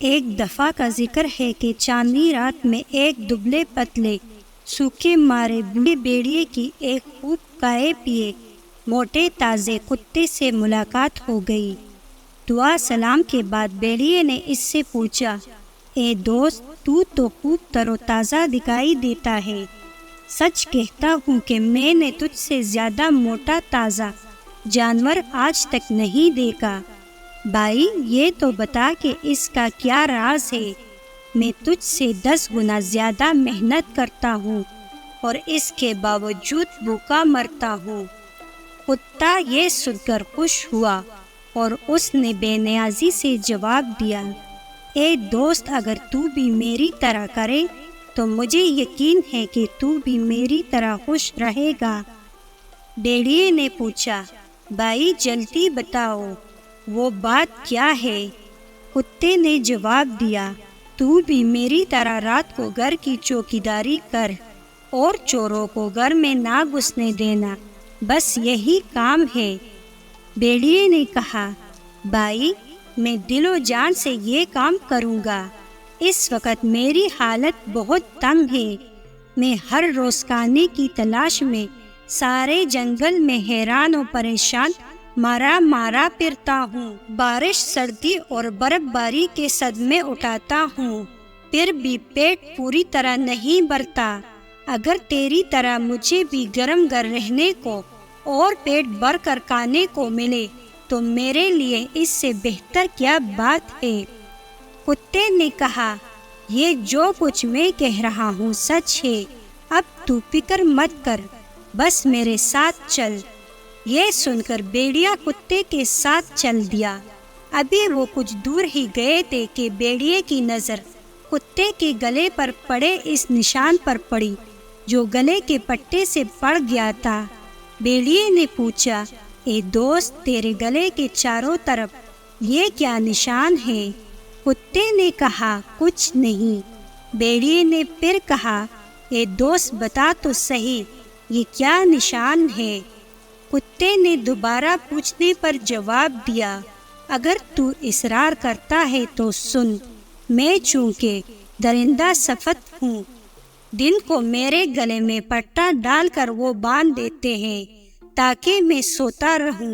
ایک دفعہ کا ذکر ہے کہ چاندنی رات میں ایک دبلے پتلے سوکھے مارے بوڑھے بھیڑیے کی ایک خوب کھائے پیے موٹے تازے کتے سے ملاقات ہو گئی۔ دعا سلام کے بعد بھیڑیے نے اس سے پوچھا، اے دوست، تو خوب تر و تازہ دکھائی دیتا ہے۔ سچ کہتا ہوں کہ میں نے تجھ سے زیادہ موٹا تازہ جانور آج تک نہیں دیکھا۔ بھائی، یہ تو بتا کہ اس کا کیا راز ہے؟ میں تجھ سے 10 گنا زیادہ محنت کرتا ہوں اور اس کے باوجود بھوکا مرتا ہوں۔ کتا یہ سن کر خوش ہوا اور اس نے بے نیازی سے جواب دیا، اے دوست، اگر تو بھی میری طرح کرے تو مجھے یقین ہے کہ تو بھی میری طرح خوش رہے گا۔ بھیڑیے نے پوچھا، بھائی جلدی بتاؤ، وہ بات کیا ہے؟ کتے نے جواب دیا، تو بھی میری طرح رات کو گھر کی چوکیداری کر اور چوروں کو گھر میں نہ گھسنے دینا، بس یہی کام ہے۔ بھیڑیے نے کہا، بھائی میں دل و جان سے یہ کام کروں گا۔ اس وقت میری حالت بہت تنگ ہے۔ میں ہر روز کھانے کی تلاش میں سارے جنگل میں حیران و پریشان مارا پھرتا ہوں۔ بارش، سردی اور برف باری کے صدمے اٹھاتا ہوں، پھر بھی پیٹ پوری طرح نہیں بھرتا۔ اگر تیری طرح مجھے بھی گرم گھر رہنے کو اور پیٹ بھر کر کھانے کو ملے تو میرے لیے اس سے بہتر کیا بات ہے؟ کتے نے کہا، یہ جو کچھ میں کہہ رہا ہوں سچ ہے۔ اب تو فکر مت کر، بس میرے ساتھ چل۔ یہ سن کر بھیڑیا کتے کے ساتھ چل دیا۔ ابھی وہ کچھ دور ہی گئے تھے کہ بھیڑیے کی نظر کتے کے گلے پر پڑے اس نشان پر پڑی جو گلے کے پٹے سے پڑ گیا تھا۔ بھیڑیے نے پوچھا، اے دوست، تیرے گلے کے چاروں طرف یہ کیا نشان ہے؟ کتے نے کہا، کچھ نہیں۔ بھیڑیے نے پھر کہا، اے دوست بتا تو صحیح، یہ کیا نشان ہے؟ کتے نے دوبارہ پوچھنے پر جواب دیا، اگر تو اصرار کرتا ہے تو سن، میں چونکہ درندہ صفت ہوں، دن کو میرے گلے میں پٹا ڈال کر وہ باندھ دیتے ہیں تاکہ میں سوتا رہوں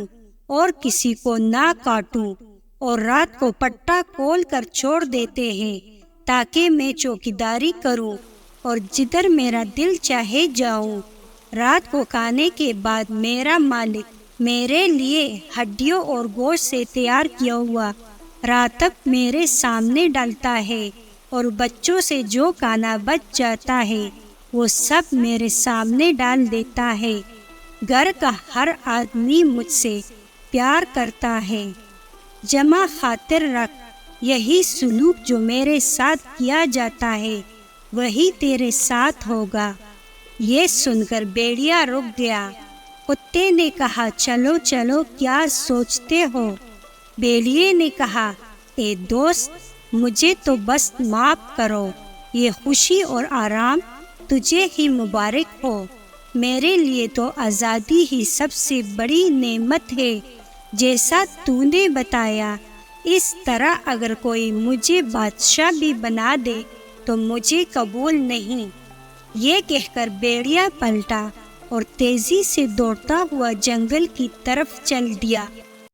اور کسی کو نہ کاٹوں، اور رات کو پٹا کھول کر چھوڑ دیتے ہیں تاکہ میں چوکیداری کروں اور جدھر میرا دل چاہے جاؤں۔ رات کو کھانے کے بعد میرا مالک میرے لیے ہڈیوں اور گوشت سے تیار کیا ہوا راتب میرے سامنے ڈالتا ہے، اور بچوں سے جو کھانا بچ جاتا ہے وہ سب میرے سامنے ڈال دیتا ہے۔ گھر کا ہر آدمی مجھ سے پیار کرتا ہے۔ جمع خاطر رکھ، یہی سلوک جو میرے ساتھ کیا جاتا ہے وہی تیرے ساتھ ہوگا۔ یہ سن کر بھیڑیا رک گیا۔ کتے نے کہا، چلو چلو، کیا سوچتے ہو؟ بھیڑیے نے کہا، اے دوست، مجھے تو بس معاف کرو، یہ خوشی اور آرام تجھے ہی مبارک ہو۔ میرے لیے تو آزادی ہی سب سے بڑی نعمت ہے۔ جیسا تو نے بتایا اس طرح اگر کوئی مجھے بادشاہ بھی بنا دے تو مجھے قبول نہیں۔ یہ کہہ کر بھیڑیا پلٹا اور تیزی سے دوڑتا ہوا جنگل کی طرف چل دیا۔